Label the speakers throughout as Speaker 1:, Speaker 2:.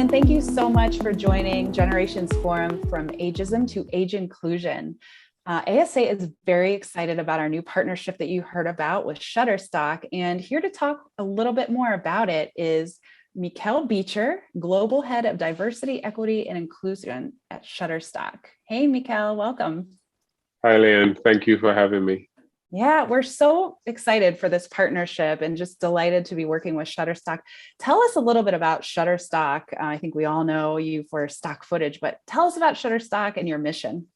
Speaker 1: Alan, thank you so much for joining Generations Forum from Ageism to Age Inclusion. ASA is very excited about our new partnership that you heard about with Shutterstock. And here to talk a little bit more about it is Meeckel Beecher, Global Head of Diversity, Equity, and Inclusion at Shutterstock. Hey, Meeckel, welcome.
Speaker 2: Hi, Leanne. Thank you for having me.
Speaker 1: Yeah, we're so excited for this partnership and just delighted to be working with Shutterstock. Tell us a little bit about Shutterstock. I think we all know you for stock footage, but tell us about Shutterstock and your mission.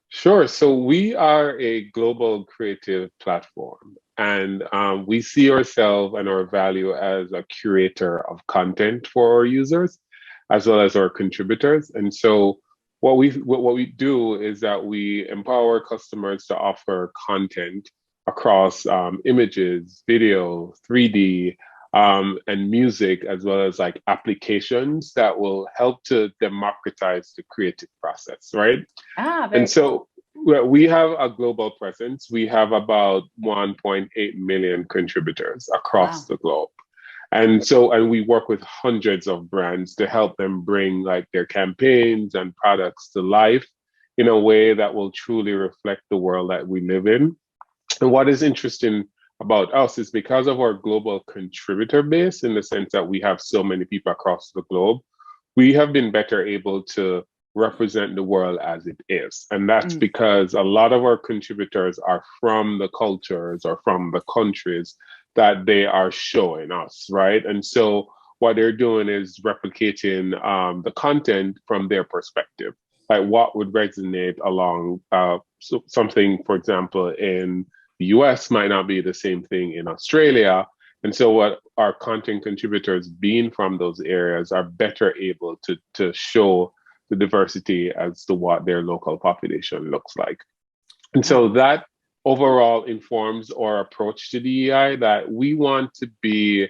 Speaker 2: Sure. So we are a global creative platform, and we see ourselves and our value as a curator of content for our users, as well as our contributors. And so what we do is that we empower customers to offer content across images, video, 3D, and music, as well as like applications that will help to democratize the creative process, right?
Speaker 1: Very
Speaker 2: And so we have a global presence. We have about 1.8 million contributors across the globe. And we work with hundreds of brands to help them bring like their campaigns and products to life in a way that will truly reflect the world that we live in. And what is interesting about us is because of our global contributor base, in the sense that we have so many people across the globe, we have been better able to represent the world as it is. And that's because a lot of our contributors are from the cultures or from the countries that they are showing us, right? And so what they're doing is replicating the content from their perspective, like what would resonate along something, for example, in the US might not be the same thing in Australia. And so what our content contributors being from those areas are better able to show the diversity as to what their local population looks like. And so that overall informs our approach to DEI, that we want to be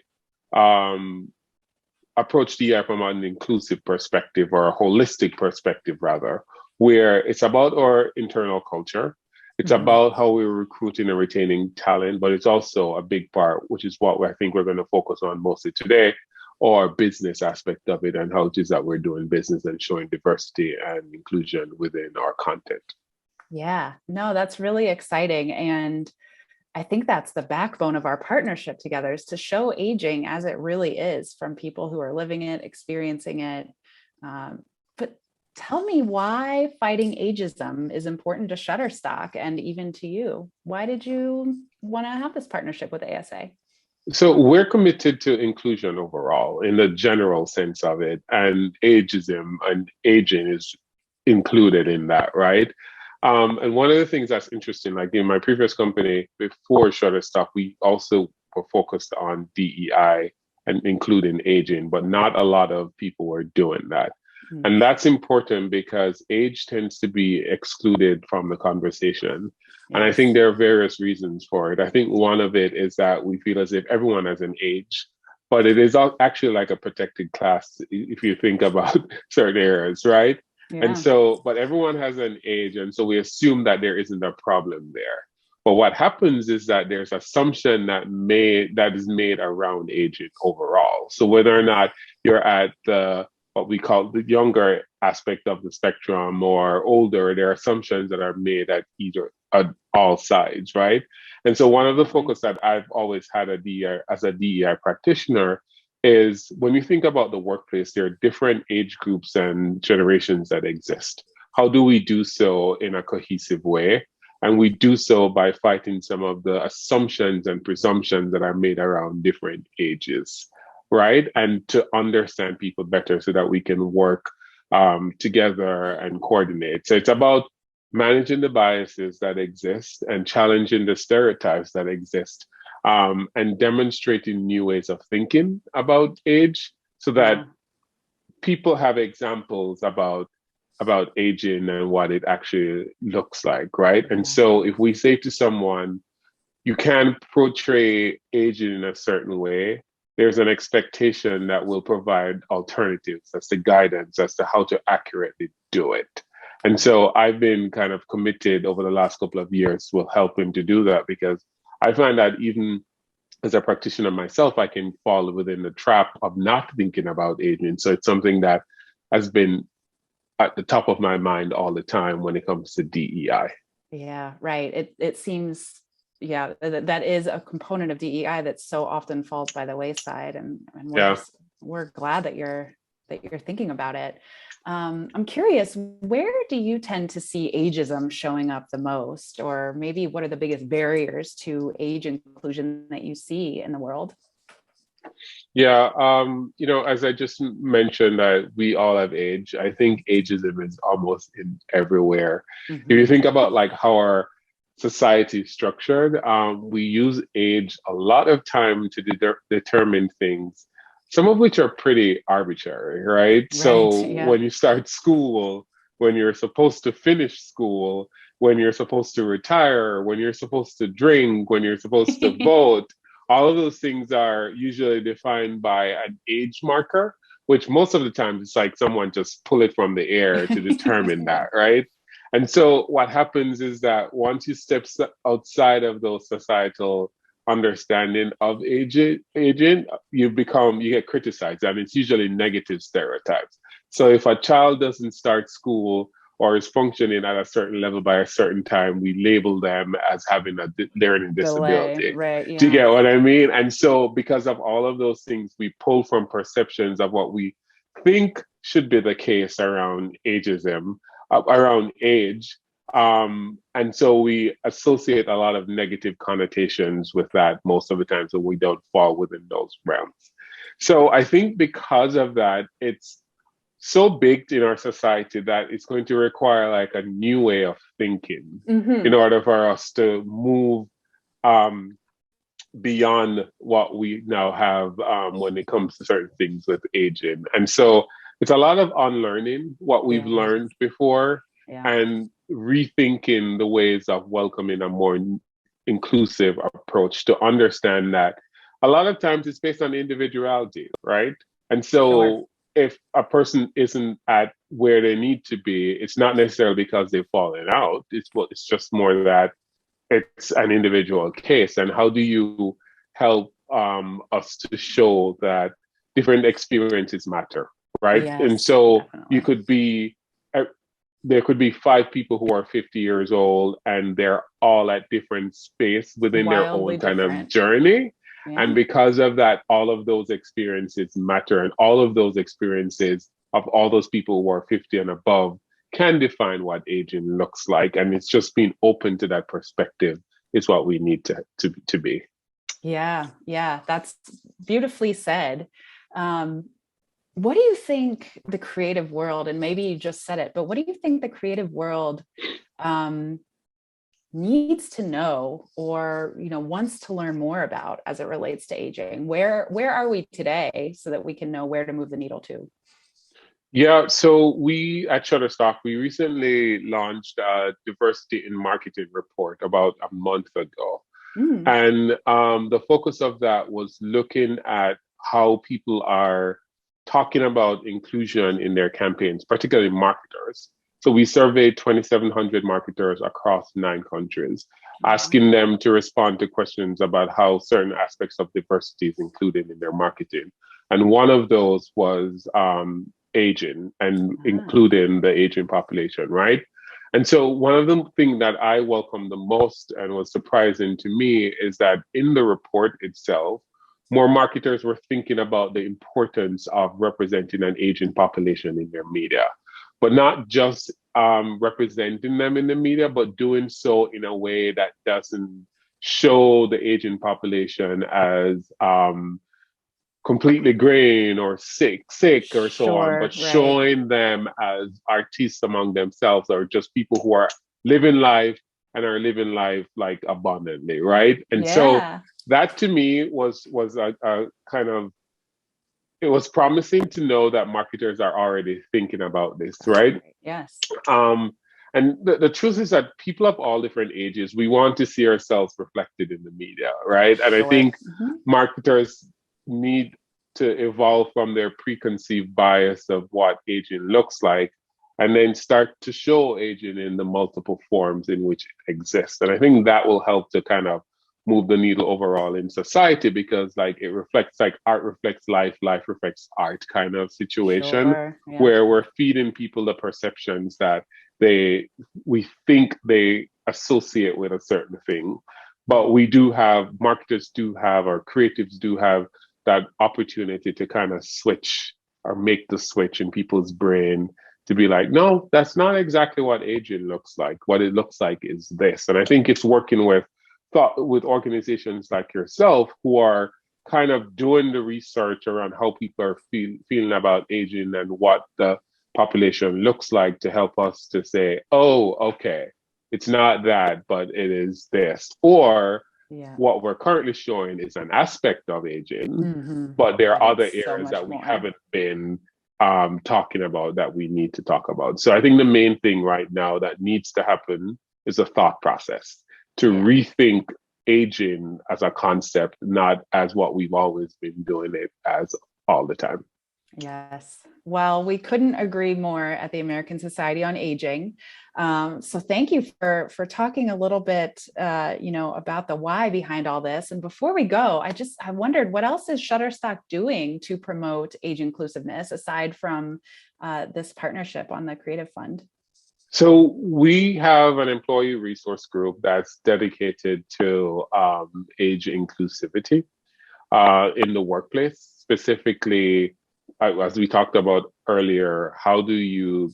Speaker 2: approach DEI from an inclusive perspective, or a holistic perspective rather, where it's about our internal culture. It's about how we're recruiting and retaining talent, but it's also a big part, which is what I think we're going to focus on mostly today, or business aspect of it, and how it is that we're doing business and showing diversity and inclusion within our content.
Speaker 1: Yeah, no, that's really exciting. And I think that's the backbone of our partnership together, is to show aging as it really is from people who are living it, experiencing it. But tell me why fighting ageism is important to Shutterstock and even to you. Why did you want to have this partnership with ASA?
Speaker 2: So we're committed to inclusion overall in the general sense of it, and ageism and aging is included in that, right? And one of the things that's interesting, like in my previous company before Shutterstock, we also were focused on DEI and including aging, but not a lot of people were doing that. And that's important because age tends to be excluded from the conversation. And I think there are various reasons for it. I think one of it is that we feel as if everyone has an age, but it is actually like a protected class if you think about certain areas, right? And so, but everyone has an age, and so we assume that there isn't a problem there. But what happens is that there's assumption that is made around aging overall. So whether or not you're at the what we call the younger aspect of the spectrum or older, there are assumptions that are made at all sides, right? And so one of the focus that I've always had as a DEI practitioner is when you think about the workplace, there are different age groups and generations that exist. How do we do so in a cohesive way? And we do so by fighting some of the assumptions and presumptions that are made around different ages, right? And to understand people better so that we can work together and coordinate. So it's about managing the biases that exist and challenging the stereotypes that exist, and demonstrating new ways of thinking about age so that people have examples about aging and what it actually looks like, right? And so if we say to someone, you can portray aging in a certain way, there's an expectation that we'll provide alternatives as to guidance as to how to accurately do it. And so I've been kind of committed over the last couple of years with helping to do that, because I find that even as a practitioner myself, I can fall within the trap of not thinking about aging. So it's something that has been at the top of my mind all the time when it comes to DEI.
Speaker 1: Yeah, right. It seems, yeah, that is a component of DEI that so often falls by the wayside, and
Speaker 2: Yeah.
Speaker 1: we're glad that you're thinking about it. I'm curious, where do you tend to see ageism showing up the most, or maybe what are the biggest barriers to age inclusion that you see in the world?
Speaker 2: Yeah, as I just mentioned, that we all have age. I think ageism is almost in everywhere. If you
Speaker 1: Hmm.
Speaker 2: think about like how our society is structured, we use age a lot of time to determine things, some of which are pretty arbitrary, right?
Speaker 1: Right.
Speaker 2: So
Speaker 1: Yeah.
Speaker 2: when you start school, when you're supposed to finish school, when you're supposed to retire, when you're supposed to drink, when you're supposed to vote, all of those things are usually defined by an age marker, which most of the time it's like someone just pull it from the air to determine
Speaker 1: Yeah.
Speaker 2: that, right? And so what happens is that once you step outside of those societal understanding of aging, you get criticized, and it's usually negative stereotypes. So if a child doesn't start school or is functioning at a certain level by a certain time, we label them as having a learning
Speaker 1: Delay.
Speaker 2: disability.
Speaker 1: Right.
Speaker 2: Do you
Speaker 1: Yeah.
Speaker 2: get what I mean? And so, because of all of those things, we pull from perceptions of what we think should be the case around ageism, around age. And so we associate a lot of negative connotations with that most of the time, so we don't fall within those realms. So I think because of that, it's so baked in our society that it's going to require like a new way of thinking in
Speaker 1: Hmm.
Speaker 2: order for us to move um, beyond what we now have when it comes to certain things with aging. And so it's a lot of unlearning what we've
Speaker 1: Yeah.
Speaker 2: learned before
Speaker 1: Yeah.
Speaker 2: and rethinking the ways of welcoming a more inclusive approach to understand that a lot of times it's based on individuality, right? And
Speaker 1: Sure.
Speaker 2: so if a person isn't at where they need to be, it's not necessarily because they've fallen out. It's just more that it's an individual case. And how do you help us to show that different experiences matter, right? And
Speaker 1: Yes,
Speaker 2: so you
Speaker 1: definitely.
Speaker 2: could be uh, there could be five people who are 50 years old and they're all at different space within their
Speaker 1: Wildly
Speaker 2: own kind of
Speaker 1: different.
Speaker 2: journey. And
Speaker 1: Yeah.
Speaker 2: because of that, all of those experiences matter, and all of those experiences of all those people who are 50 and above can define what aging looks like. And it's just being open to that perspective is what we need to be.
Speaker 1: Yeah. Yeah. That's beautifully said. Um, what do you think the creative world, and maybe you just said it, but what do you think the creative world um, needs to know, or wants to learn more about as it relates to aging? Where are we today so that we can know where to move the needle to?
Speaker 2: Yeah, so we at Shutterstock, we recently launched a diversity in marketing report about a month ago.
Speaker 1: Mm,
Speaker 2: And the focus of that was looking at how people are talking about inclusion in their campaigns, particularly marketers. So we surveyed 2,700 marketers across 9 countries,
Speaker 1: wow.
Speaker 2: asking them to respond to questions about how certain aspects of diversity is included in their marketing. And one of those was aging and
Speaker 1: Ah,
Speaker 2: including the aging population, right? And so one of the things that I welcome the most and was surprising to me is that in the report itself, more marketers were thinking about the importance of representing an aging population in their media, but not just representing them in the media, but doing so in a way that doesn't show the aging population as completely green or sick or so on, but
Speaker 1: sure, right.
Speaker 2: showing them as artists among themselves or just people who are living life and are living life like abundantly, right? And so
Speaker 1: Yeah.
Speaker 2: that to me was a kind of it was promising to know that marketers are already thinking about this,
Speaker 1: That's
Speaker 2: right?
Speaker 1: great. Yes.
Speaker 2: Um, and the truth is that people of all different ages, we want to see ourselves reflected in the media, right? And I
Speaker 1: Sure.
Speaker 2: think
Speaker 1: Mhm.
Speaker 2: marketers need to evolve from their preconceived bias of what aging looks like and then start to show aging in the multiple forms in which it exists. And I think that will help to kind of move the needle overall in society, because like it reflects, like art reflects life, life reflects art kind of situation,
Speaker 1: Sure. Yeah.
Speaker 2: where we're feeding people the perceptions that we think they associate with a certain thing. But we do have, marketers do have, or creatives do have that opportunity to kind of switch or make the switch in people's brain to be like, no, that's not exactly what aging looks like. What it looks like is this. And I think it's working with organizations like yourself, who are kind of doing the research around how people are feeling about aging and what the population looks like, to help us to say, oh, okay, it's not that, but it is this. Or
Speaker 1: Yeah.
Speaker 2: what we're currently showing is an aspect of aging,
Speaker 1: Mm-hmm.
Speaker 2: but there are
Speaker 1: But
Speaker 2: other
Speaker 1: it's so
Speaker 2: areas
Speaker 1: much
Speaker 2: that we
Speaker 1: more.
Speaker 2: haven't been talking about, that we need to talk about. So I think the main thing right now that needs to happen is a thought process to rethink aging as a concept, not as what we've always been doing it as all the time.
Speaker 1: Yes. Well, we couldn't agree more at the American Society on Aging. So thank you for talking a little bit, about the why behind all this. And before we go, I wondered, what else is Shutterstock doing to promote age inclusiveness aside from this partnership on the Creative Fund?
Speaker 2: So we have an employee resource group that's dedicated to age inclusivity in the workplace, specifically, as we talked about earlier, how do you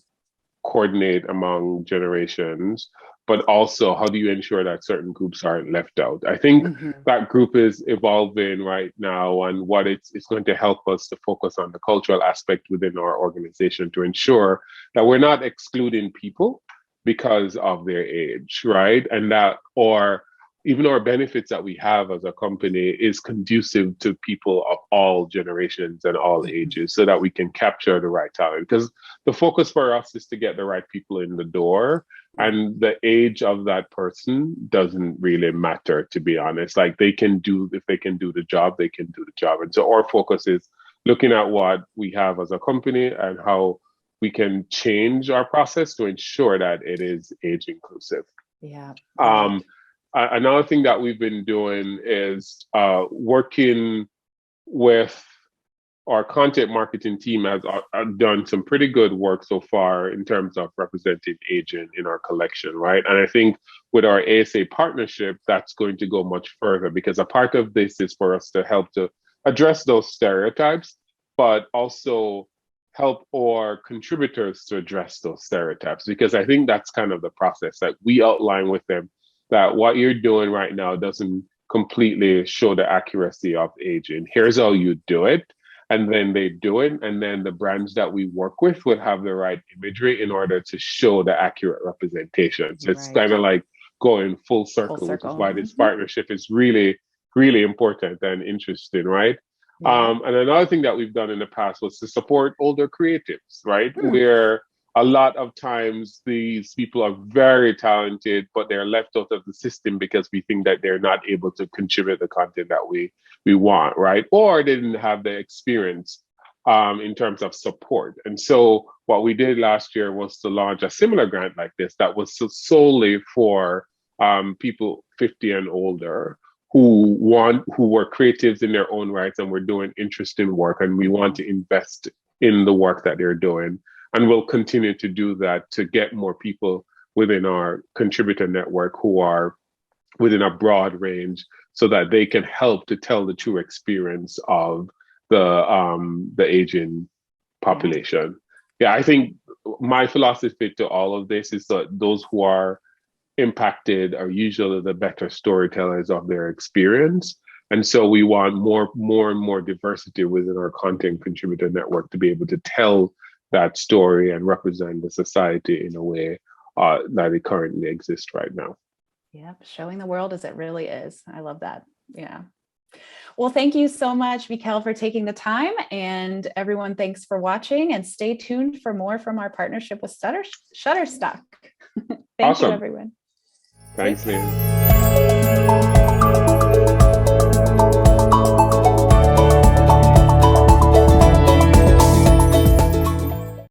Speaker 2: coordinate among generations, but also how do you ensure that certain groups aren't left out? I think that group is evolving right now, and what it's going to help us to focus on the cultural aspect within our organization to ensure that we're not excluding people because of their age, right? And that, or even our benefits that we have as a company is conducive to people of all generations and all ages, so that we can capture the right talent. Because the focus for us is to get the right people in the door, and the age of that person doesn't really matter, to be honest. Like, if they can do the job, they can do the job. And so our focus is looking at what we have as a company and how we can change our process to ensure that it is age inclusive.
Speaker 1: Yeah.
Speaker 2: Another thing that we've been doing is working with our content marketing team has done some pretty good work so far in terms of representing aging in our collection, right? And I think with our ASA partnership, that's going to go much further, because a part of this is for us to help to address those stereotypes, but also help our contributors to address those stereotypes, because I think that's kind of the process that we outline with them, that what you're doing right now doesn't completely show the accuracy of aging. Here's how you do it. And then they do it. And then the brands that we work with would have the right imagery in order to show the accurate representation. So it's kind of like going full circle, which is why this partnership is really, really important and interesting, right? And another thing that we've done in the past was to support older creatives, right? Where a lot of times these people are very talented, but they're left out of the system because we think that they're not able to contribute the content that we want, right? Or they didn't have the experience in terms of support. And so what we did last year was to launch a similar grant like this that was solely for people 50 and older who were creatives in their own rights and were doing interesting work, and we want to invest in the work that they're doing. And we'll continue to do that to get more people within our contributor network who are within a broad range, so that they can help to tell the true experience of the aging population. Yeah, I think my philosophy to all of this is that those who are impacted are usually the better storytellers of their experience. And so we want more and more diversity within our content contributor network to be able to tell that story and represent the society in a way that it currently exists right now.
Speaker 1: Yep, showing the world as it really is. I love that. Yeah. Well, thank you so much, Meeckel, for taking the time. And everyone, thanks for watching, and stay tuned for more from our partnership with Shutterstock. Thank you, everyone.
Speaker 2: Thanks, Lynn.